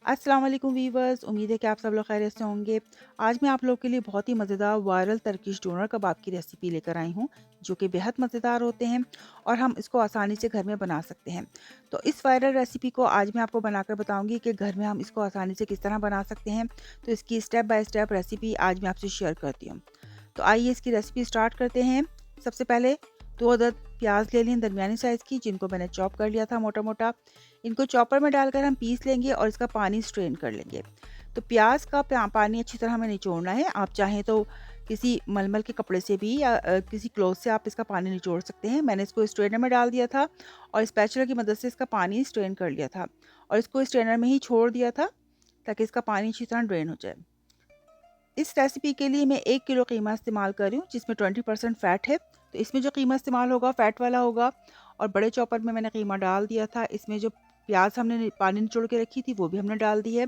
अस्सलाम वालेकुम वीवर्स, उम्मीद है कि आप सब लोग खैरियत से होंगे। आज मैं आप लोगों के लिए बहुत ही मज़ेदार वायरल टर्किश डोनर कबाब की रेसिपी लेकर आई हूँ, जो कि बेहद मज़ेदार होते हैं और हम इसको आसानी से घर में बना सकते हैं। तो इस वायरल रेसिपी को आज मैं आपको बनाकर बताऊँगी कि घर में हम इसको आसानी से किस तरह बना सकते हैं। तो इसकी स्टेप बाय स्टेप रेसिपी आज मैं आपसे शेयर करती हूँ। तो आइए इसकी रेसिपी स्टार्ट करते हैं। सबसे पहले 2 अदद प्याज ले लें दरमियानी साइज़ की, जिनको मैंने चॉप कर लिया था मोटा-मोटा। इनको चॉपर में डालकर हम पीस लेंगे और इसका पानी स्ट्रेन कर लेंगे। तो प्याज का पानी अच्छी तरह हमें निचोड़ना है। आप चाहें तो किसी मलमल के कपड़े से भी या किसी क्लॉथ से आप इसका पानी निचोड़ सकते हैं। मैंने इसको स्ट्रेनर में डाल दिया था और स्पैचुला की मदद से इसका पानी स्ट्रेन कर लिया था और इसको स्ट्रेनर में ही छोड़ दिया था ताकि इसका पानी अच्छी तरह ड्रेन हो जाए। इस रेसिपी के लिए मैं 1 किलो कीमा इस्तेमाल कर रही हूँ, जिसमें 20% फ़ैट है। तो इसमें जो कीमा इस्तेमाल होगा फ़ैट वाला होगा और बड़े चॉपर में मैंने कीमा डाल दिया था। इसमें जो प्याज़ हमने पानी निचोड़ के रखी थी वो भी हमने डाल दी है।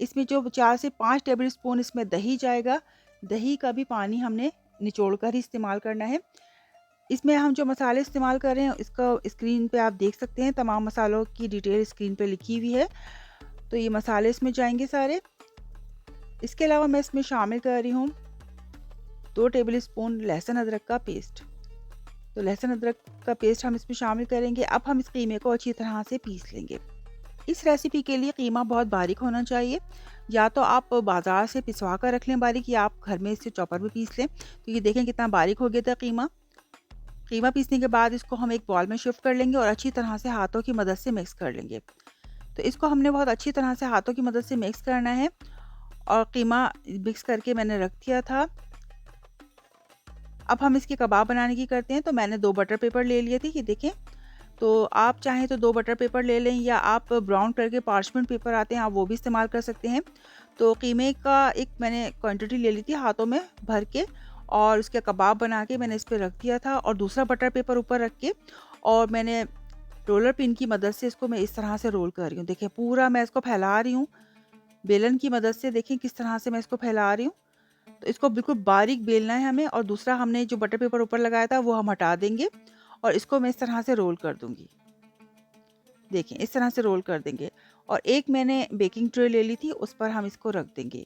इसमें जो 4 से 5 टेबल स्पून इसमें दही जाएगा। दही का भी पानी हमने निचोड़ कर ही इस्तेमाल करना है। इसमें हम जो मसाले इस्तेमाल कर रहे हैं इसका स्क्रीन पे आप देख सकते हैं, तमाम मसालों की डिटेल स्क्रीन पे लिखी हुई है। तो ये मसाले इसमें जाएँगे सारे। इसके अलावा मैं इसमें शामिल कर रही हूँ 2 टेबल स्पून लहसुन अदरक का पेस्ट। तो लहसुन अदरक का पेस्ट हम इसमें शामिल करेंगे। अब हम इस कीमे को अच्छी तरह से पीस लेंगे। इस रेसिपी के लिए कीमा बहुत बारीक होना चाहिए। या तो आप बाज़ार से पिसवा कर रख लें बारीक, या आप घर में इसे चॉपर में पीस लें। तो ये देखें कितना बारीक हो गया था कीमा। कीमा पीसने के बाद इसको हम एक बॉल में शिफ्ट कर लेंगे और अच्छी तरह से हाथों की मदद से मिक्स कर लेंगे। तो इसको हमने बहुत अच्छी तरह से हाथों की मदद से मिक्स करना है और कीमा मिक्स करके मैंने रख दिया था। अब हम इसके कबाब बनाने की करते हैं। तो मैंने 2 बटर पेपर ले लिए थे, ये देखें। तो आप चाहें तो 2 बटर पेपर ले लें, या आप ब्राउन कलर के पार्चमेंट पेपर आते हैं, आप वो भी इस्तेमाल कर सकते हैं। तो कीमे का एक मैंने क्वांटिटी ले ली थी हाथों में भर के और उसके कबाब बना के मैंने इस पे रख दिया था और दूसरा बटर पेपर ऊपर रख के और मैंने रोलर पिन की मदद से इसको मैं इस तरह से रोल कर रही हूँ। देखिए पूरा मैं इसको फैला रही हूँ। बेलन की मदद से देखें किस तरह से मैं इसको फैला रही हूँ। तो इसको बिल्कुल बारीक बेलना है हमें और दूसरा हमने जो बटर पेपर ऊपर लगाया था वो हम हटा देंगे और इसको मैं इस तरह से रोल कर दूँगी। देखें इस तरह से रोल कर देंगे और एक मैंने बेकिंग ट्रे ले ली थी, उस पर हम इसको रख देंगे।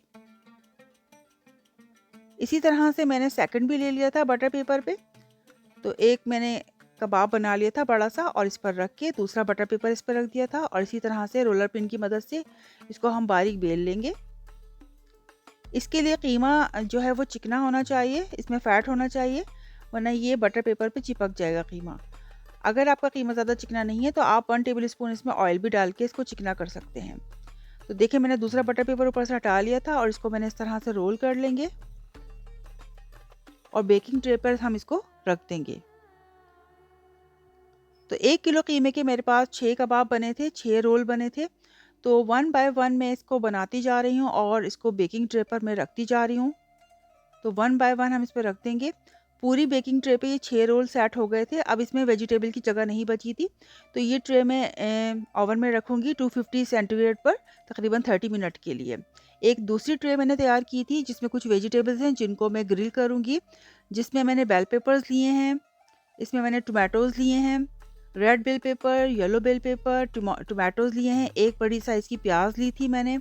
इसी तरह से मैंने सेकंड भी ले लिया था बटर पेपर पे। तो एक मैंने कबाब बना लिया था बड़ा-सा और इस पर रख के दूसरा बटर पेपर इस पर रख दिया था और इसी तरह से रोलर पिन की मदद से इसको हम बारीक बेल लेंगे। इसके लिए कीमा जो है वो चिकना होना चाहिए, इसमें फ़ैट होना चाहिए, वरना ये बटर पेपर पे चिपक जाएगा कीमा। अगर आपका कीमा ज़्यादा चिकना नहीं है तो आप 1 टेबल स्पून इसमें ऑयल भी डाल के इसको चिकना कर सकते हैं। तो देखिए मैंने दूसरा बटर पेपर ऊपर से हटा लिया था और इसको मैंने इस तरह से रोल कर लेंगे और बेकिंग ट्रे पर हम इसको रख देंगे। तो 1 किलो कीमे के मेरे पास 6 कबाब बने थे, 6 रोल बने थे। तो 1 बाय 1 मैं इसको बनाती जा रही हूँ और इसको बेकिंग ट्रे पर मैं रखती जा रही हूँ। तो 1 बाय 1 हम इस पे रख देंगे। पूरी बेकिंग ट्रे पे ये 6 रोल सेट हो गए थे। अब इसमें वेजिटेबल की जगह नहीं बची थी। तो ये ट्रे मैं ओवन में रखूँगी 250 सेंटीग्रेड पर तकरीबन 30 मिनट के लिए। एक दूसरी ट्रे मैंने तैयार की थी जिसमें कुछ वेजिटेबल्स हैं जिनको मैं ग्रिल करूँगी। जिसमें मैंने बेल पेपर्स लिए हैं, इसमें मैंने टोमेटोज़ लिए हैं, red bell pepper, yellow bell pepper, tomatoes लिए हैं, एक बड़ी साइज़ की प्याज़ ली थी मैंने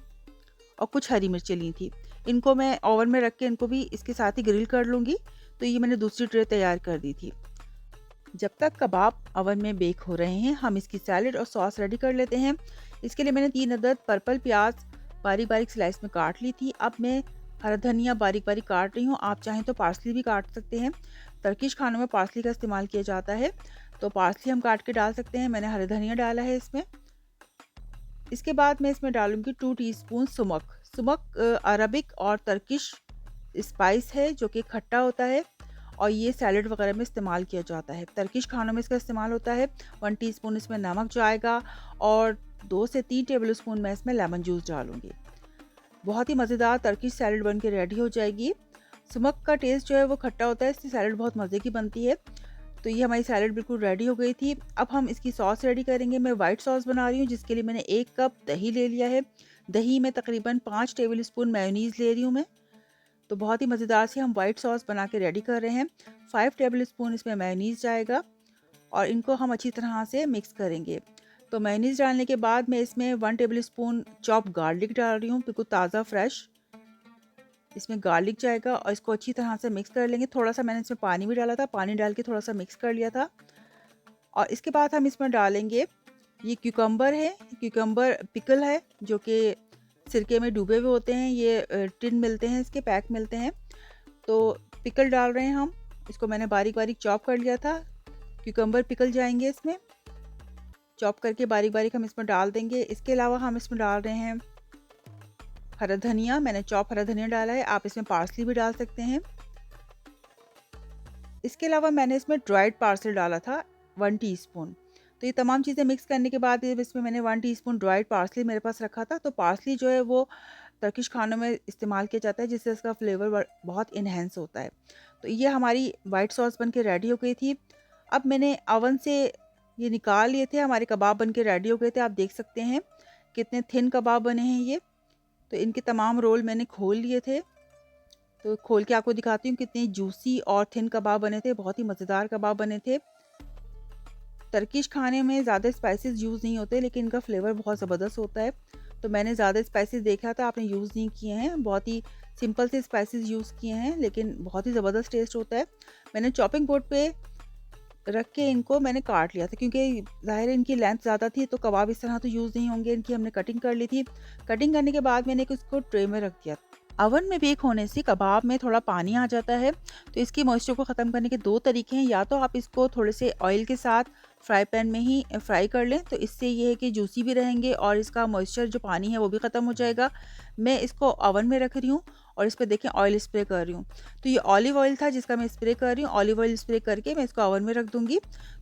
और कुछ हरी मिर्चें ली थी। इनको मैं ओवन में रख के इनको भी इसके साथ ही ग्रिल कर लूँगी। तो ये मैंने दूसरी ट्रे तैयार कर दी थी। जब तक कबाब ओवन में बेक हो रहे हैं, हम इसकी सैलेड और सॉस रेडी कर लेते हैं। इसके लिए मैंने 3 अदद पर्पल प्याज बारीक-बारीक स्लाइस में काट ली थी। अब मैं हरा धनिया बारीक-बारीक काट रही हूँ। आप चाहें तो पार्सली भी काट सकते हैं। टर्किश खानों में पार्सली का इस्तेमाल किया जाता है, तो पार्सली हम काट के डाल सकते हैं। मैंने हरा धनिया डाला है इसमें। इसके बाद मैं इसमें डालूँगी 2 टीस्पून सुमक। सुमक अरबिक और तर्किश स्पाइस है जो कि खट्टा होता है और ये सैलेड वगैरह में इस्तेमाल किया जाता है। तर्किश खानों में इसका इस्तेमाल होता है। 1 टीस्पून इसमें नमक जाएगा और 2 से 3 टेबल स्पून मैं इसमें लेमन जूस डालूँगी। बहुत ही मज़ेदार तर्किश सैलेड बन के रेडी हो जाएगी। सुमक का टेस्ट जो है वो खट्टा होता है, इससे सैलेड बहुत मज़े की बनती है। तो ये हमारी सैलेड बिल्कुल रेडी हो गई थी। अब हम इसकी सॉस रेडी करेंगे। मैं व्हाइट सॉस बना रही हूँ जिसके लिए मैंने 1 कप दही ले लिया है। दही में तकरीबन 5 टेबल स्पून मेयोनीज़ ले रही हूँ मैं। तो बहुत ही मज़ेदार सी हम व्हाइट सॉस बना के रेडी कर रहे हैं। 5 टेबल स्पून इसमें मेयोनीज़ जाएगा और इनको हम अच्छी तरह से मिक्स करेंगे। तो मेयोनीज़ डालने के बाद मैं इसमें 1 टेबलस्पून चॉप गार्लिक डाल रही हूँ, बिल्कुल ताज़ा फ्रेश। इसमें गार्लिक जाएगा और इसको अच्छी तरह से मिक्स कर लेंगे। थोड़ा-सा मैंने इसमें पानी भी डाला था, पानी डाल के थोड़ा-सा मिक्स कर लिया था। और इसके बाद हम इसमें डालेंगे ये क्यूकम्बर है, क्यूकम्बर पिकल है जो कि सिरके में डूबे हुए होते हैं। ये टिन मिलते हैं, इसके पैक मिलते हैं। तो पिकल डाल रहे हैं हम। इसको मैंने बारीक-बारीक चॉप कर लिया था। क्यूकम्बर पिकल जाएँगे इसमें। चॉप करके बारीक-बारीक हम इसमें डाल देंगे। इसके अलावा हम इसमें डाल रहे हैं हरा धनिया। मैंने चॉप हरा धनिया डाला है, आप इसमें पार्सली भी डाल सकते हैं। इसके अलावा मैंने इसमें ड्राइड पार्सले डाला था 1 टीस्पून। तो ये तमाम चीज़ें मिक्स करने के बाद इसमें मैंने 1 टीस्पून ड्राइड पार्सले मेरे पास रखा था। तो पार्सली जो है वो टर्किश खानों में इस्तेमाल किया जाता है, जिससे इसका फ्लेवर बहुत इन्हेंस होता है। तो ये हमारी वाइट सॉस बन के रेडी हो गई थी। अब मैंने ओवन से ये निकाल लिए थे, हमारे कबाब बन के रेडी हो गए थे। आप देख सकते हैं कितने थिन कबाब बने हैं ये। तो इनके तमाम रोल मैंने खोल लिए थे। तो खोल के आपको दिखाती हूँ कितने जूसी और थिन कबाब बने थे, बहुत ही मज़ेदार कबाब बने थे। टर्किश खाने में ज़्यादा स्पाइसेस यूज़ नहीं होते, लेकिन इनका फ्लेवर बहुत ज़बरदस्त होता है। तो मैंने ज़्यादा स्पाइसेस देखा था, आपने यूज़ नहीं किए हैं, बहुत ही सिंपल से स्पाइसेस यूज़ किए हैं, लेकिन बहुत ही ज़बरदस्त टेस्ट होता है। मैंने चॉपिंग बोर्ड पे रख के इनको मैंने काट लिया था, क्योंकि ज़ाहिर है इनकी लेंथ ज़्यादा थी, तो कबाब इस तरह तो यूज़ नहीं होंगे। इनकी हमने कटिंग कर ली थी। कटिंग करने के बाद मैंने इसको ट्रे में रख दिया। ओवन में बेक होने से कबाब में थोड़ा पानी आ जाता है, तो इसकी मॉइस्चर को ख़त्म करने के 2 तरीके हैं। या तो आप इसको थोड़े से ऑयल के साथ फ्राई पैन में ही फ्राई कर लें, तो इससे ये है कि जूसी भी रहेंगे और इसका मॉइस्चर जो पानी है वो भी ख़त्म हो जाएगा। मैं इसको ओवन में रख रही हूँ और इस पे देखें ऑयल स्प्रे कर रही हूँ। तो ये ऑलिव ऑयल था जिसका मैं स्प्रे कर रही हूँ। ऑलिव ऑयल स्प्रे करके मैं इसको ओवन में रख दूँगी।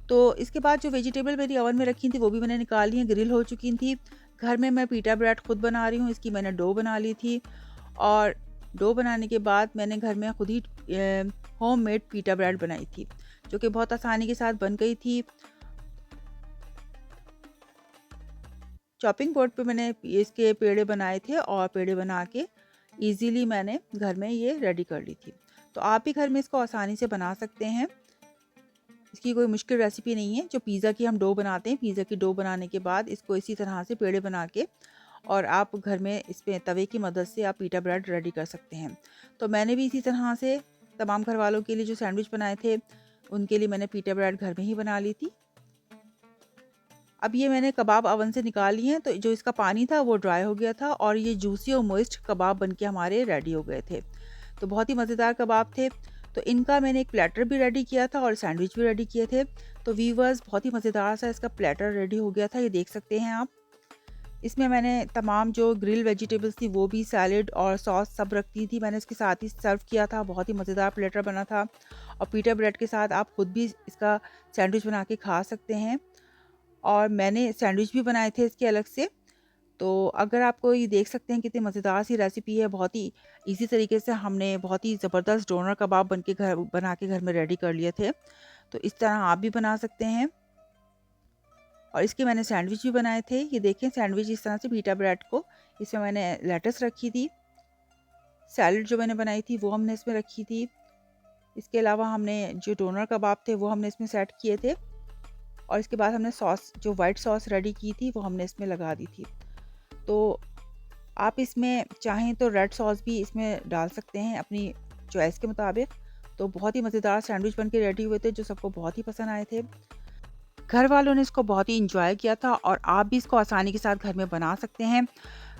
तो इसके बाद जो वेजिटेबल मेरी ओवन में रखी थी वो भी मैंने निकाल ली हैं, ग्रिल हो चुकी थी। घर में मैं पीटा ब्रेड खुद बना रही हूँ। इसकी मैंने डो बना ली थी और डो बनाने के बाद मैंने घर में खुद ही होममेड पीटा ब्रेड बनाई थी, जो कि बहुत आसानी के साथ बन गई थी। चॉपिंग बोर्ड पे मैंने इसके पेड़े बनाए थे और पेड़े बना के इजीली मैंने घर में ये रेडी कर ली थी। तो आप भी घर में इसको आसानी से बना सकते हैं। इसकी कोई मुश्किल रेसिपी नहीं है। जो पिज़्ज़ा की हम डो बनाते हैं, पिज़्ज़ा की डो बनाने के बाद इसको इसी तरह से पेड़े बना के और आप घर में इस पे तवे की मदद से आप पीटा ब्रेड रेडी कर सकते हैं। तो मैंने भी इसी तरह से तमाम घर वालों के लिए जो सैंडविच बनाए थे, उनके लिए मैंने पीटा ब्रेड घर में ही बना ली थी। अब ये मैंने कबाब ओवन से निकाल लिए हैं, तो जो इसका पानी था वो ड्राई हो गया था और ये जूसी और मॉइस्ट कबाब बनके हमारे रेडी हो गए थे। तो बहुत ही मज़ेदार कबाब थे। तो इनका मैंने एक प्लेटर भी रेडी किया था और सैंडविच भी रेडी किए थे। तो व्यूअर्स, बहुत ही मज़ेदार सा इसका प्लेटर रेडी हो गया था, ये देख सकते हैं आप। इसमें मैंने तमाम जो ग्रिल वेजिटेबल्स थी वो भी, सैलेड और सॉस सब रखती थी, मैंने इसके साथ ही सर्व किया था। बहुत ही मज़ेदार प्लेटर बना था और पीटा ब्रेड के साथ आप खुद भी इसका सैंडविच बना के खा सकते हैं। और मैंने सैंडविच भी बनाए थे इसके अलग से। तो अगर आपको ये देख सकते हैं कितनी मज़ेदार सी रेसिपी है। बहुत ही इजी तरीके से हमने बहुत ही ज़बरदस्त डोनर कबाब बना के घर में रेडी कर लिए थे। तो इस तरह आप भी बना सकते हैं। और इसके मैंने सैंडविच भी बनाए थे। ये देखें सैंडविच इस तरह से पीटा ब्रेड को, इसमें मैंने लेटस रखी थी। सैलेड जो मैंने बनाई थी वो हमने इसमें रखी थी। इसके अलावा हमने जो डोनर कबाब थे वो हमने इसमें सेट किए थे और इसके बाद हमने सॉस, जो वाइट सॉस रेडी की थी, वो हमने इसमें लगा दी थी। तो आप इसमें चाहें तो रेड सॉस भी इसमें डाल सकते हैं अपनी चॉइस के मुताबिक। तो बहुत ही मज़ेदार सैंडविच बन के रेडी हुए थे, जो सबको बहुत ही पसंद आए थे। घर वालों ने इसको बहुत ही इंजॉय किया था और आप भी इसको आसानी के साथ घर में बना सकते हैं।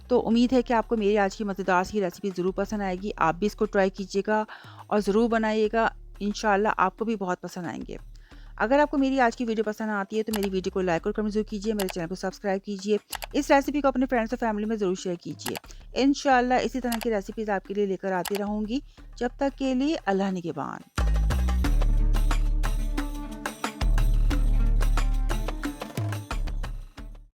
तो उम्मीद है कि आपको मेरी आज की मज़ेदार सी रेसिपी ज़रूर पसंद आएगी। आप भी इसको ट्राई कीजिएगा और ज़रूर बनाइएगा। इंशाल्लाह आपको भी बहुत पसंद आएंगे। अगर आपको मेरी आज की वीडियो पसंद आती है तो मेरी वीडियो को लाइक और कमेंट ज़रूर कीजिए। मेरे चैनल को सब्सक्राइब कीजिए। इस रेसिपी को अपने फ्रेंड्स और फैमिली में ज़रूर शेयर कीजिए। इंशाल्लाह इसी तरह की रेसिपीज़ आपके लिए लेकर आती रहूँगी। जब तक के लिए अल्लाह निगहबान।